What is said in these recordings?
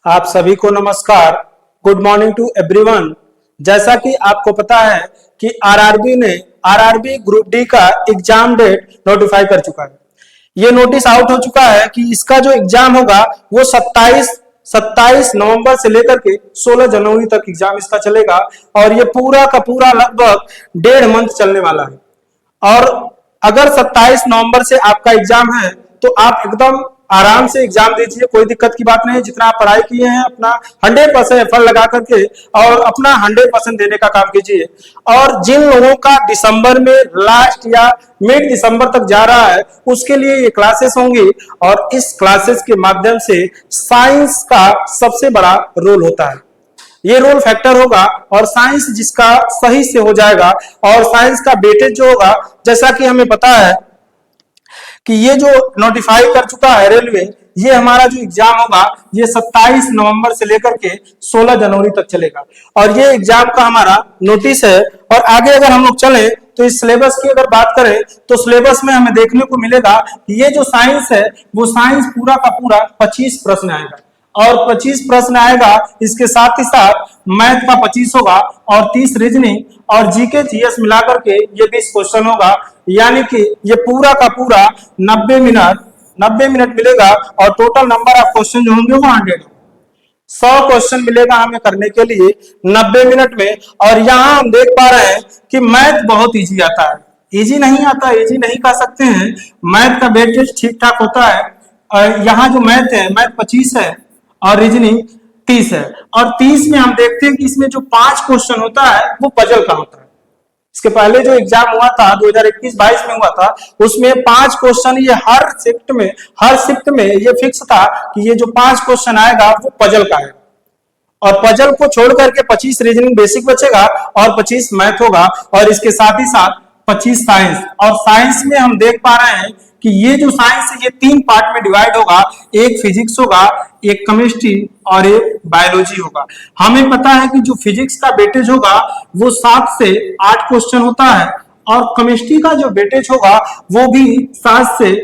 आप सभी को नमस्कार। Good morning to everyone. जैसा कि आपको पता है कि आरआरबी ने आरआरबी ग्रुप डी का एग्जाम डेट नोटिफाई कर चुका है। ये नोटिस आउट हो चुका है कि इसका जो एग्जाम होगा वो 27 नवंबर से लेकर के 16 जनवरी तक एग्जाम इसका चलेगा और ये पूरा का पूरा लगभग 1.5 मंथ चलने वाला है। और अगर 27 नवंबर से आपका एग्जाम है तो आप एकदम आराम से एग्जाम दीजिए, कोई दिक्कत की बात नहीं है। जितना आप पढ़ाई किए हैं अपना 100% एफर्ट लगा करके और अपना 100% देने का काम कीजिए। और जिन लोगों का दिसंबर में लास्ट या मिड दिसंबर तक जा रहा है उसके लिए ये क्लासेस होंगी और इस क्लासेस के माध्यम से साइंस का सबसे बड़ा रोल होता है। ये रोल फैक्टर होगा और साइंस जिसका सही से हो जाएगा और साइंस का वेटेज जो होगा, जैसा कि हमें पता है कि ये जो नोटिफाई कर चुका है रेलवे, ये हमारा जो एग्जाम होगा ये 27 नवंबर से लेकर के 16 जनवरी तक चलेगा और ये एग्जाम का हमारा नोटिस है। और आगे अगर हम लोग चलें तो इस सिलेबस की अगर बात करें तो सिलेबस में हमें देखने को मिलेगा कि ये जो साइंस है वो साइंस पूरा का पूरा 25 प्रश्न आएगा और 25 प्रश्न आएगा। इसके साथ ही साथ मैथ का 25 होगा और 30 रीजनिंग और जीके जीएस मिलाकर के ये 20 क्वेश्चन होगा। यानी कि ये पूरा का पूरा 90 मिनट मिलेगा और टोटल नंबर ऑफ क्वेश्चन जो होंगे वो 100 क्वेश्चन मिलेगा हमें करने के लिए 90 मिनट में। और यहाँ हम देख पा रहे हैं कि मैथ बहुत इजी आता है। इजी नहीं आता, इजी नहीं कह सकते हैं, मैथ का वेटेज ठीक ठाक होता है। यहाँ जो मैथ है, मैथ 25 है और रीजनिंग 30 है। और 30 में हम देखते हैं कि इसमें जो 5 क्वेश्चन होता है वो पजल का होता है। इसके पहले जो एग्जाम हुआ था 2021-22 में हुआ था उसमें 5 क्वेश्चन ये हर शिफ्ट में ये फिक्स था कि ये जो 5 क्वेश्चन आएगा वो पजल का है। और पजल को छोड़ करके 25 रीजनिंग बेसिक बचेगा और 25 मैथ होगा और इसके साथ ही साथ 25 साइंस। और साइंस में हम देख पा रहे हैं कि ये जो साइंस है ये 3 पार्ट में डिवाइड होगा, एक फिजिक्स होगा, एक केमिस्ट्री और एक बायोलॉजी होगा। हमें पता है कि जो फिजिक्स का वेटेज होगा वो 7 से 8 क्वेश्चन होता है और केमिस्ट्री का जो वेटेज होगा वो भी 7 से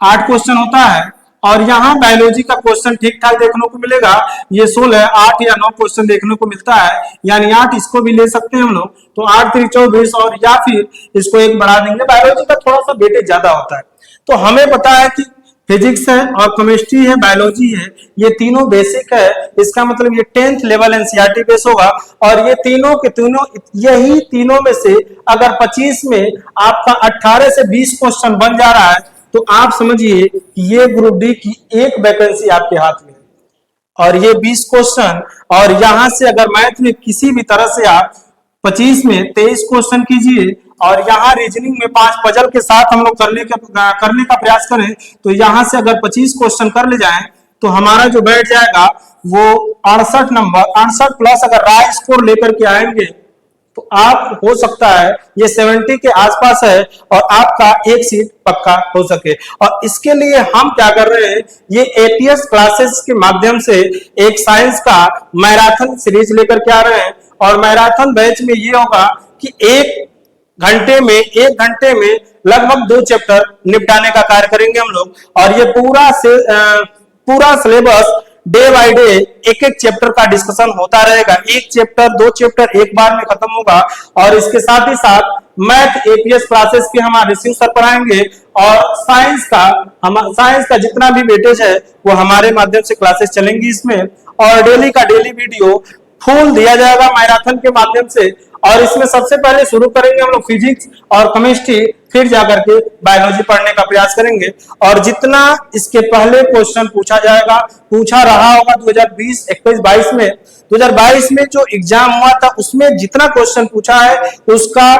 8 क्वेश्चन होता है। और यहाँ बायोलॉजी का क्वेश्चन ठीक ठाक देखने को मिलेगा, ये 16 8 या 9 क्वेश्चन देखने को मिलता है। यानी 8 इसको भी ले सकते हैं हम लोग, तो 8 3 24 और या फिर इसको 1 बढ़ा देंगे। बायोलॉजी का थोड़ा सा वेटेज ज्यादा होता है। तो हमें पता है कि फिजिक्स है और केमिस्ट्री है, बायोलॉजी है, ये तीनों बेसिक है। इसका मतलब ये 10th लेवल एनसीईआरटी बेस होगा और ये तीनों के तीनों, यही तीनों में से अगर 25 में आपका 18 से 20 क्वेश्चन बन जा रहा है तो आप समझिए कि ये ग्रुप डी की एक वैकेंसी आपके हाथ में है और ये 20 क्वेश्चन। और यहां से अगर मैथ में किसी भी तरह से आप 25 में 23 क्वेश्चन कीजिए और यहाँ रीजनिंग में 5 पजल के साथ हम लोग करने का प्रयास करें तो यहां से अगर 25 क्वेश्चन कर ले जाएं तो हमारा जो बैठ जाएगा वो 68 नंबर, 68 प्लस अगर राय स्कोर लेकर के आएंगे तो आप हो सकता है ये 70 के आसपास है और आपका एक सीट पक्का हो सके। और इसके लिए हम क्या कर रहे हैं, ये एपीएस क्लासेस के माध्यम से एक साइंस का मैराथन सीरीज लेकर के आ रहे हैं। और मैराथन बैच में ये होगा कि एक घंटे में लगभग 2 चैप्टर निपटाने का कार्य करेंगे हम लोग। और ये पूरा सिलेबस डे बाय डे एक चैप्टर का डिस्कशन होता रहेगा। 1 चैप्टर 2 चैप्टर एक बार में खत्म होगा। और इसके साथ ही साथ मैथ एपीएस क्लासेस के हमारे रिसीव सर पढ़ाएंगे और साइंस का जितना भी वेटेज है वो हमारे माध्यम से क्लासेस चलेंगी इसमें। और डेली का डेली वीडियो फुल दिया जाएगा मैराथन के माध्यम से। और इसमें सबसे पहले शुरू करेंगे हम लोग फिजिक्स और केमिस्ट्री, फिर जाकर के बायोलॉजी पढ़ने का प्रयास करेंगे। और जितना इसके पहले क्वेश्चन पूछा रहा होगा 2020, 21, 22 में, 2022 में जो एग्जाम हुआ था उसमें जितना क्वेश्चन पूछा है उसका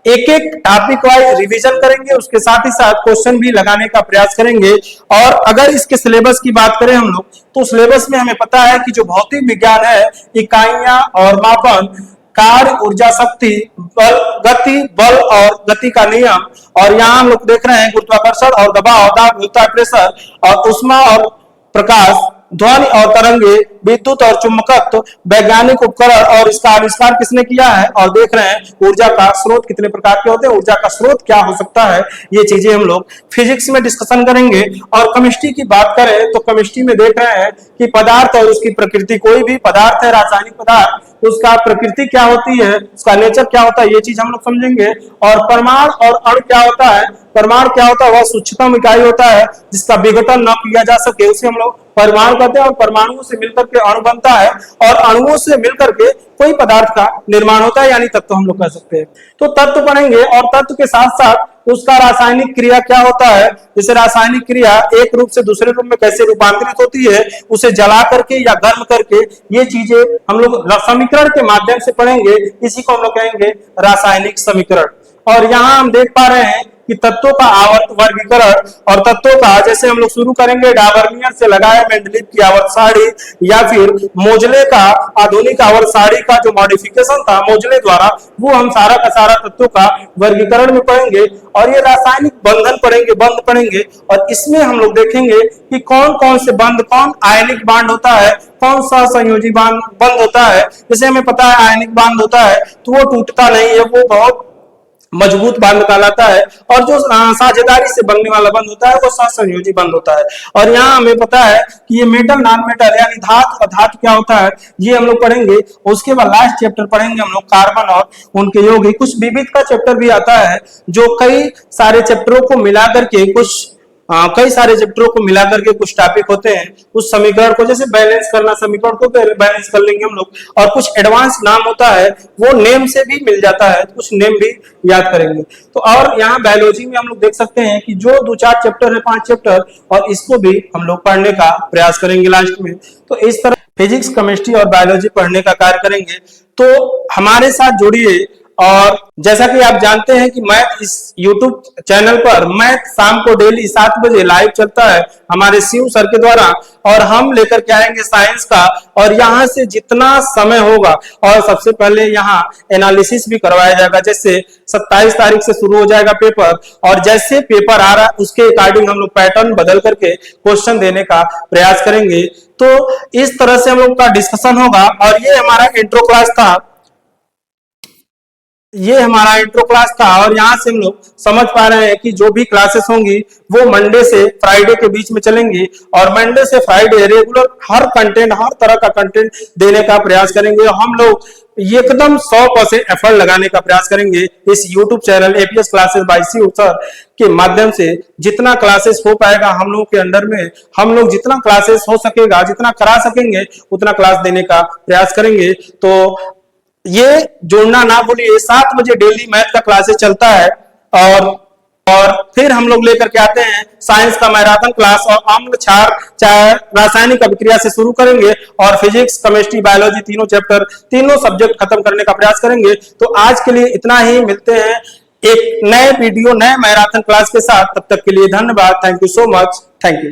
एक टॉपिक वाइज रिवीजन करेंगे, उसके साथ ही साथ क्वेश्चन भी लगाने का प्रयास करेंगे। और अगर इसके सिलेबस की बात करें हम लोग तो सिलेबस में हमें पता है कि जो भौतिक विज्ञान है, इकाइयां और मापन, कार्य, ऊर्जा, शक्ति, बल और गति का नियम, और यहाँ हम लोग देख रहे हैं गुरुत्वाकर्षण और दबाव, दाब होता है, प्रेशर और उष्मा और प्रकाश, ध्वनि और तरंगे, विद्युत और चुंबकत्व, वैज्ञानिक उपकरण और इसका आविष्कार किसने किया है, और देख रहे हैं ऊर्जा का स्रोत कितने प्रकार के होते हैं, ऊर्जा का स्रोत क्या हो सकता है, ये चीजें हम लोग फिजिक्स में डिस्कशन करेंगे। और केमिस्ट्री की बात करें तो केमिस्ट्री में देख रहे हैं कि पदार्थ और उसकी प्रकृति, कोई भी पदार्थ है, रासायनिक पदार्थ, उसका प्रकृति क्या होती है, उसका नेचर क्या होता है, ये चीज हम लोग समझेंगे। और परमाणु और अणु क्या होता है, परमाणु क्या होता है, वह सूक्ष्मतम इकाई होता है जिसका विघटन न किया जा सके, उसे हम लोग परमाणु कहते हैं। और परमाणुओं से मिलकर के अणु बनता है और अणुओं से मिलकर के कोई पदार्थ का निर्माण होता है, यानी तत्व हम लोग कह सकते हैं। तो तत्व पढ़ेंगे और तत्व के साथ साथ उसका रासायनिक क्रिया क्या होता है, जैसे रासायनिक क्रिया एक रूप से दूसरे रूप में कैसे रूपांतरित होती है, उसे जला करके या गर्म करके, ये चीजें हम लोग समीकरण के माध्यम से पढ़ेंगे, इसी को हम लोग कहेंगे रासायनिक समीकरण। और यहाँ हम देख पा रहे हैं कि तत्वों का आवर्त वर्गीकरण और तत्वों का, जैसे हम लोग शुरू करेंगे डाबर्नियर से लगाए मेंडलीव की आवर्त सारणी, या फिर मोजले का आधुनिक आवर्त सारणी का जो मॉडिफिकेशन था मोजले द्वारा, वो हम सारा का सारा तत्वों का वर्गीकरण में पढ़ेंगे। और ये रासायनिक बंधन पढ़ेंगे, बंध पढ़ेंगे, और इसमें हम लोग देखेंगे कि कौन कौन से बंध, कौन आयनिक बांड होता है, कौन सा संयोजी बंध होता है। जैसे हमें पता है आयनिक बांध होता है तो वो टूटता नहीं है, वो बहुत मजबूत बांध कहलाता है, और जो साझेदारी से बनने वाला बंध होता है वो सहसंयोजी बंध होता है। और यहाँ हमें पता है कि ये मेटल नॉन मेटल यानी धातु और धातु क्या होता है, ये हम लोग पढ़ेंगे। उसके बाद लास्ट चैप्टर पढ़ेंगे हम लोग कार्बन और उनके यौगिक। कुछ विविध का चैप्टर भी आता है जो कई सारे चैप्टरों को मिलाकर के कई सारे चैप्टरों को मिलाकर के कुछ टॉपिक होते हैं, उस समीकरण को जैसे बैलेंस करना, समीकरण को बैलेंस कर लेंगे हम लोग। और कुछ एडवांस नाम होता है, वो नेम से भी मिल जाता है, कुछ नेम भी याद करेंगे। तो और यहाँ बायोलॉजी में हम लोग देख सकते हैं कि जो 2-4 चैप्टर है, 5 चैप्टर, और इसको भी हम लोग पढ़ने का प्रयास करेंगे लास्ट में। तो इस तरह फिजिक्स, केमिस्ट्री और बायोलॉजी पढ़ने का कार्य करेंगे। तो हमारे साथ जुड़िए। और जैसा कि आप जानते हैं कि मैथ इस YouTube चैनल पर मैथ शाम को डेली 7 बजे लाइव चलता है हमारे शिव सर के द्वारा, और हम लेकर के आएंगे साइंस का। और यहाँ से जितना समय होगा, और सबसे पहले यहाँ एनालिसिस भी करवाया जाएगा। जैसे 27 तारीख से शुरू हो जाएगा पेपर, और जैसे पेपर आ रहा है उसके अकॉर्डिंग हम लोग पैटर्न बदल करके क्वेश्चन देने का प्रयास करेंगे। तो इस तरह से हम लोग का डिस्कशन होगा। और ये हमारा इंट्रो क्लास था, ये हमारा इंट्रो क्लास था। और यहाँ से हम लोग समझ पा रहे हैं कि जो भी क्लासेस होंगी वो मंडे से फ्राइडे के बीच में चलेंगी, और मंडे से फ्राइडे रेगुलर हर कंटेंट, हर तरह का कंटेंट देने का प्रयास करेंगे। हम लोग एकदम 100% एफर्ट लगाने का प्रयास करेंगे इस YouTube channel APS classes by Shiv sir के माध्यम से। जितना क्लासेस हो पाएगा हम लोग के अंडर में, हम लोग जितना क्लासेस हो सकेगा, जितना करा सकेंगे, उतना क्लास देने का प्रयास करेंगे। तो ये जोड़ना ना भूलिए, 7 बजे डेली मैथ का क्लासेस चलता है। और फिर हम लोग लेकर के आते हैं साइंस का मैराथन क्लास, और अम्ल क्षार रासायनिक अभिक्रिया से शुरू करेंगे, और फिजिक्स, केमिस्ट्री, बायोलॉजी तीनों चैप्टर, तीनों सब्जेक्ट खत्म करने का प्रयास करेंगे। तो आज के लिए इतना ही, मिलते हैं एक नए वीडियो, नए मैराथन क्लास के साथ। तब तक के लिए धन्यवाद। Thank you so much. Thank you.